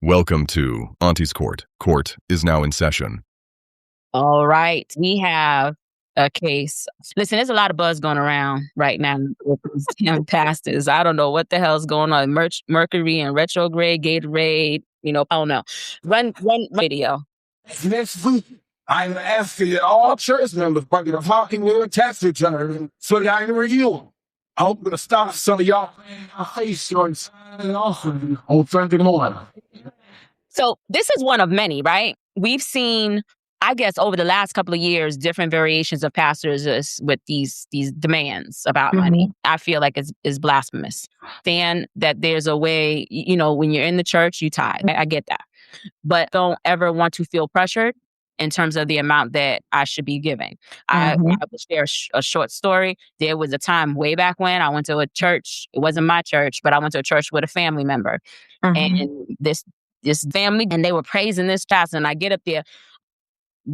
Welcome to Auntie's Court. Court is now in session. All right. We have a case. Listen, there's a lot of buzz going around right now with these damn pastors. I don't know what the hell's going on. Mercury and retrograde, Gatorade, I don't know. Run video. Next week, I'm asking all church members about the parking lot tax return so that I can review them. I'm going to stop some of y'all playing my face on signing off on Sunday morning. So this is one of many, right? We've seen, I guess, over the last couple of years, different variations of pastors with these demands about money. I feel like it's blasphemous. Stand that there's a way, when you're in the church, you tithe. I get that. But don't ever want to feel pressured in terms of the amount that I should be giving. I will share a short story. There was a time way back when I went to a church. It wasn't my church, but I went to a church with a family member. And this family, and they were praising this pastor. And I get up there.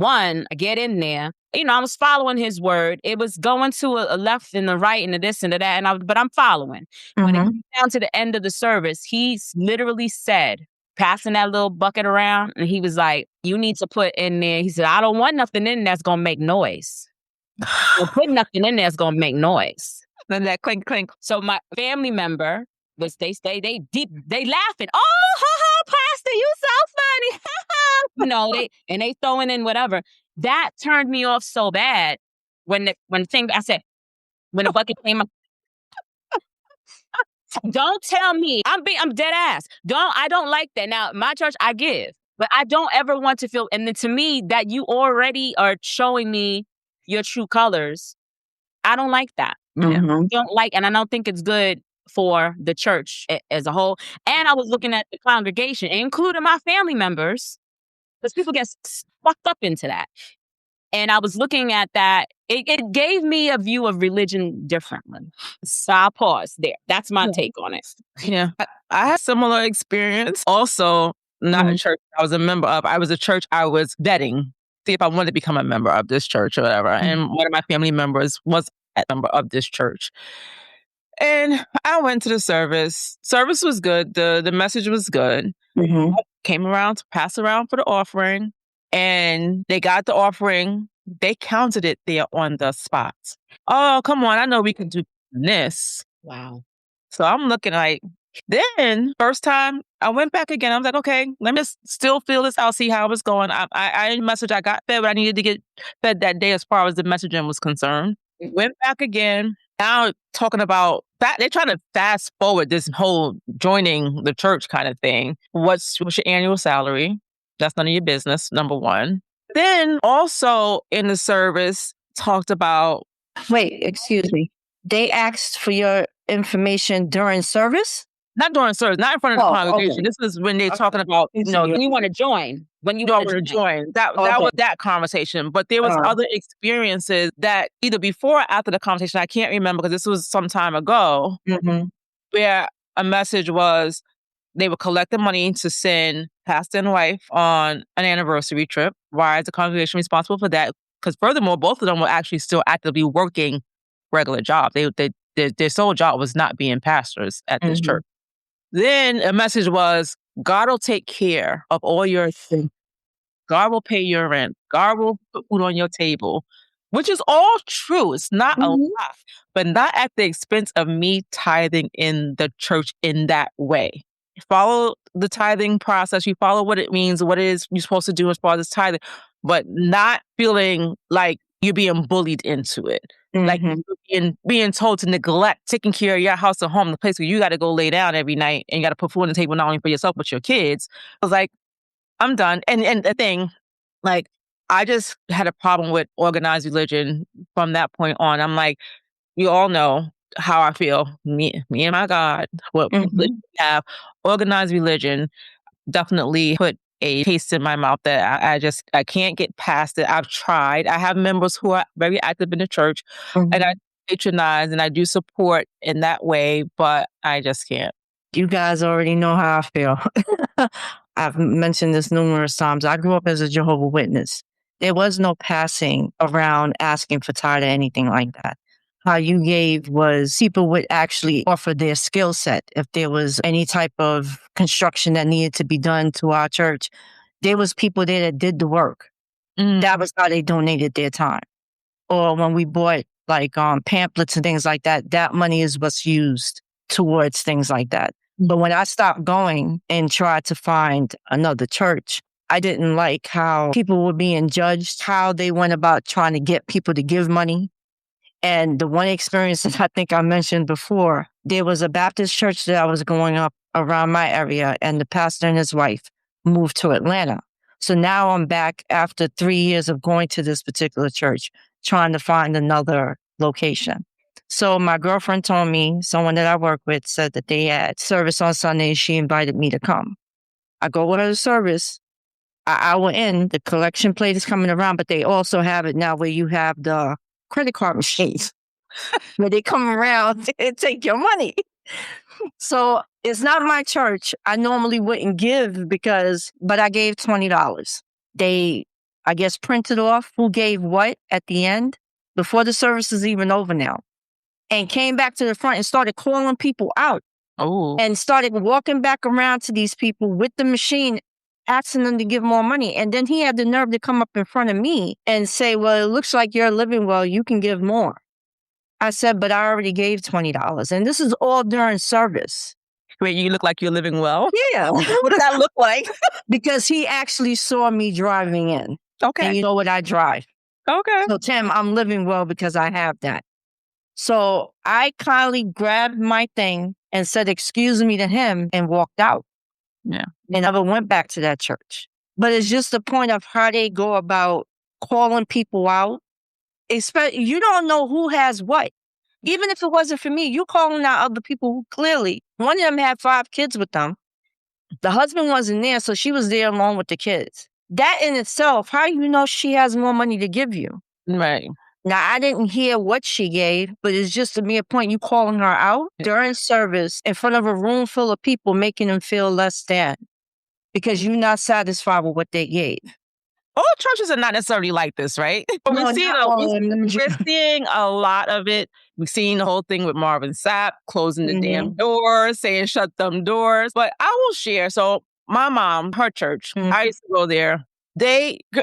I get in there. I was following his word. It was going to a left and the right and the this and the that. But I'm following. When it came down to the end of the service, he literally said, passing that little bucket around, and he was like, you need to put in there. He said, I don't want nothing in there that's going to make noise. Don't put nothing in there that's going to make noise. Then that clink, clink. So my family member, they laughing. Oh, ha, pastor, you so funny. They throwing in whatever. That turned me off so bad when the bucket came up. Don't tell me. I'm dead ass. I don't like that. Now, my church, I give, but I don't ever want to feel, and then to me, that you already are showing me your true colors. I don't like that. And I don't think it's good for the church as a whole. And I was looking at the congregation, including my family members, because people get fucked up into that. And I was looking at that. It gave me a view of religion differently. So I'll pause there. That's my take on it. Yeah. I had a similar experience. Also, not a church I was a member of. I was a church I was vetting, see if I wanted to become a member of this church or whatever. And one of my family members was a member of this church. And I went to the service. Service was good. The message was good. I came around to pass around for the offering. And they got the offering. They counted it there on the spot. Oh, come on. I know we can do this. Wow. So I'm looking like, then first time I went back again. I was like, okay, let me still feel this out, see how it's going. I message, I got fed, but I needed to get fed that day as far as the messaging was concerned. Went back again. Now talking about that, they're trying to fast forward this whole joining the church kind of thing. What's your annual salary? That's none of your business, number one. Then also in the service talked about... Wait, excuse me. They asked for your information during service? Not during service, not in front of the congregation. Okay. This is when they're talking about, when you want to join. When you want to join. That was that conversation. But there was other experiences that either before or after the conversation, I can't remember because this was some time ago, where a message was, they were collecting money to send pastor and wife on an anniversary trip. Why is the congregation responsible for that? Because furthermore, both of them were actually still actively working regular jobs. Their sole job was not being pastors at this church. Then a message was, God will take care of all your things. God will pay your rent. God will put food on your table, which is all true. It's not a lie, but not at the expense of me tithing in the church in that way. You follow the tithing process. You follow what it means, what it is you're supposed to do as far as tithing, but not feeling like you're being bullied into it. Like you're being told to neglect taking care of your house and home, the place where you got to go lay down every night and you got to put food on the table, not only for yourself, but your kids. I was like, I'm done. And the thing, like, I just had a problem with organized religion from that point on. I'm like, you all know how I feel. Me and my God, what we have. Organized religion definitely put a taste in my mouth that I can't get past it. I've tried. I have members who are very active in the church, and I patronize and I do support in that way, but I just can't. You guys already know how I feel. I've mentioned this numerous times. I grew up as a Jehovah's Witness. There was no passing around asking for tithe or anything like that. how you gave was people would actually offer their skill set. If there was any type of construction that needed to be done to our church, there was people there that did the work. That was how they donated their time. Or when we bought like pamphlets and things like that, that money is what's used towards things like that. But when I stopped going and tried to find another church, I didn't like how people were being judged, how they went about trying to get people to give money. And the one experience that I think I mentioned before, there was a Baptist church that I was going up around my area, and the pastor and his wife moved to Atlanta. So now I'm back after 3 years of going to this particular church, trying to find another location. So my girlfriend told me, someone that I work with said that they had service on Sunday. She invited me to come. I go with her to service. An hour in, the collection plate is coming around, but they also have it now where you have the credit card machines where they come around and take your money. So it's not my church. I normally wouldn't give but I gave $20. They, I guess, printed off who gave what at the end before the service is even over now, and came back to the front and started calling people out. Oh. And started walking back around to these people with the machine, asking them to give more money. And then he had the nerve to come up in front of me and say, well, it looks like you're living well. You can give more. I said, but I already gave $20. And this is all during service. Wait, you look like you're living well? Yeah. What does that look like? Because he actually saw me driving in. Okay. And you know what I drive. Okay. So, Tim, I'm living well because I have that. So I kindly grabbed my thing and said, excuse me to him, and walked out. Yeah. And never went back to that church. But it's just the point of how they go about calling people out. You don't know who has what. Even if it wasn't for me, you calling out other people who clearly, one of them had 5 kids with them. The husband wasn't there, so she was there alone with the kids. That in itself, how do you know she has more money to give you? Right. Now, I didn't hear what she gave, but it's just a mere point. You calling her out during service in front of a room full of people, making them feel less than because you're not satisfied with what they gave. All churches are not necessarily like this, right? But No, we're seeing a lot of it. We've seen the whole thing with Marvin Sapp closing the damn doors, saying shut them doors. But I will share. So my mom, her church, I used to go there.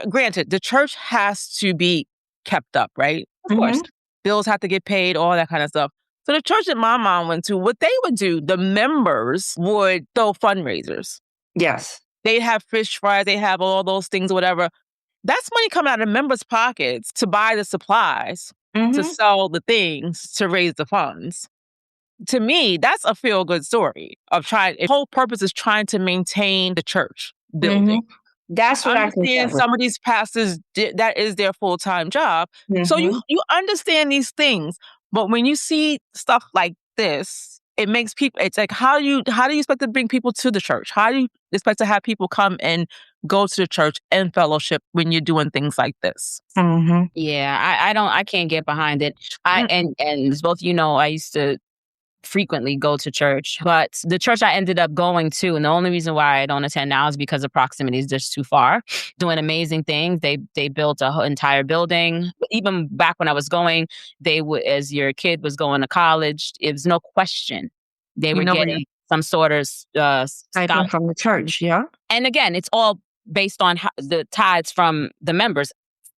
Granted, the church has to be kept up, right? Of course. Bills have to get paid, all that kind of stuff. So the church that my mom went to, what they would do, the members would throw fundraisers. Yes. They'd have fish fries, they have all those things, whatever. That's money coming out of members' pockets to buy the supplies, to sell the things, to raise the funds. To me, that's a feel-good story of trying. The whole purpose is trying to maintain the church building. That's what I understand. Some of these pastors, that is their full-time job. So you understand these things. But when you see stuff like this, it makes people, it's like, how do you expect to bring people to the church? How do you expect to have people come and go to the church and fellowship when you're doing things like this? Yeah, I can't get behind it. And as both you know, I used to frequently go to church, but the church I ended up going to, and the only reason why I don't attend now is because of proximity is just too far. Doing amazing things. They built a whole entire building. Even back when I was going, they would, as your kid was going to college, it was no question they were getting some sort of stipend from the church. Yeah, and again, it's all based on the tithes from the members.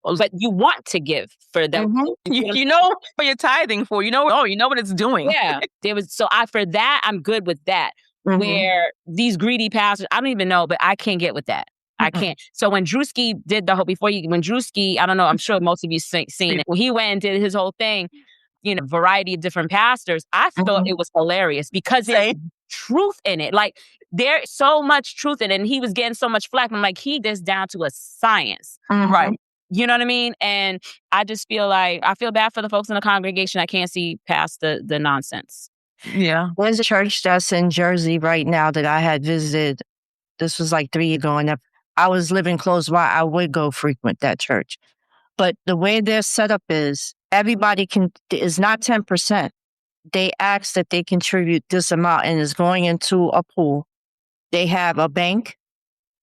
But you want to give for them. You know what you're tithing for. You know what it's doing. Yeah. For that, I'm good with that. Where these greedy pastors, I don't even know, but I can't get with that. I can't. So when Drewski did the whole, I don't know, I'm sure most of you seen it. When he went and did his whole thing, variety of different pastors, I thought it was hilarious because there's truth in it. Like, there's so much truth in it. And he was getting so much flack. I'm like, he does down to a science. Right. You know what I mean? And I just feel like, I feel bad for the folks in the congregation. I can't see past the nonsense. Yeah. There's a church that's in Jersey right now that I had visited. This was like 3 years ago. And if I was living close by, I would go frequent that church. But the way their setup is, everybody is not 10%. They ask that they contribute this amount and is going into a pool. They have a bank.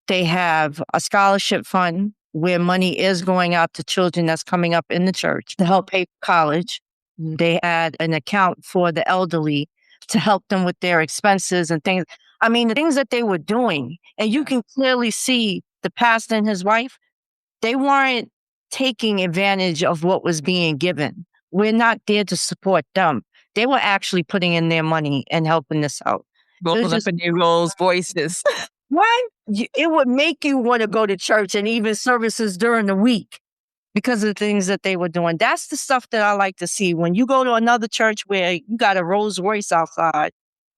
They have a scholarship fund where money is going out to children that's coming up in the church to help pay for college. They had an account for the elderly to help them with their expenses and things. I mean, the things that they were doing, and you can clearly see the pastor and his wife, they weren't taking advantage of what was being given. We're not there to support them. They were actually putting in their money and helping this out. Both up in their roles, voices. Right? It would make you want to go to church and even services during the week because of the things that they were doing. That's the stuff that I like to see. When you go to another church where you got a Rolls Royce outside,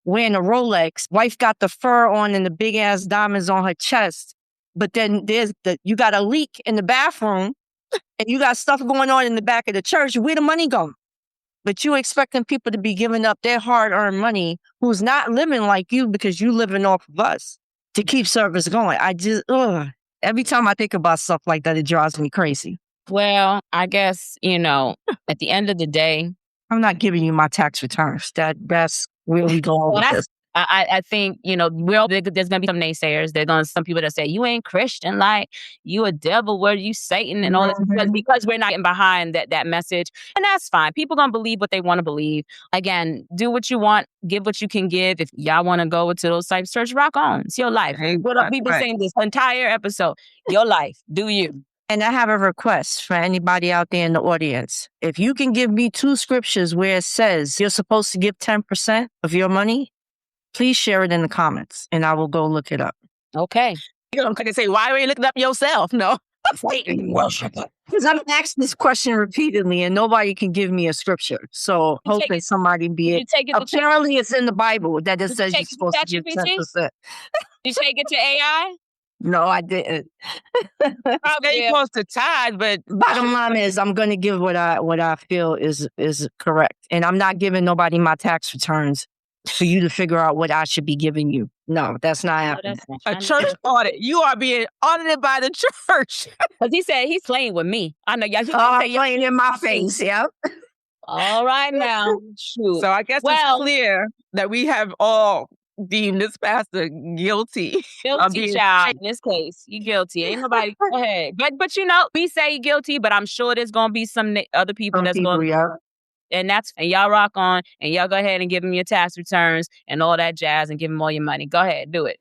wearing a Rolex, wife got the fur on and the big ass diamonds on her chest, but then you got a leak in the bathroom and you got stuff going on in the back of the church, where the money go? But you expecting people to be giving up their hard-earned money who's not living like you because you living off of us to keep service going. Every time I think about stuff like that, it drives me crazy. Well, I guess, at the end of the day, I'm not giving you my tax returns. That's where we go over this. I think, there's going to be some naysayers. There's going to be some people that say, you ain't Christian, like, you a devil, where you Satan and all this. Because we're not getting behind that message. And that's fine. People going to believe what they want to believe. Again, do what you want, give what you can give. If y'all want to go to those types of church, rock on. It's your life. What we've been saying this entire episode. Your life. Do you. And I have a request for anybody out there in the audience. If you can give me 2 scriptures where it says you're supposed to give 10% of your money, please share it in the comments and I will go look it up. Okay. You're going to say, why are you looking up yourself? No. Because I'm asked this question repeatedly and nobody can give me a scripture. So hopefully somebody be it. Apparently it's in the Bible that it says you're supposed to give 10%. Did you take it to AI? No, I didn't. They supposed to tithe, but bottom line is I'm going to give what I feel is correct. And I'm not giving nobody my tax returns for you to figure out what I should be giving you. No, that's not happening. A church audit. You are being audited by the church. Because he said he's playing with me. I know y'all. I'm playing in my face, yeah. All right now. Shoot. So I guess it's clear that we have all deemed this pastor guilty. Guilty, child. In this case, you guilty. Ain't nobody. Go ahead. But we say guilty, but I'm sure there's going to be some other people that's going to. And y'all rock on and y'all go ahead and give them your tax returns and all that jazz and give them all your money. Go ahead, do it.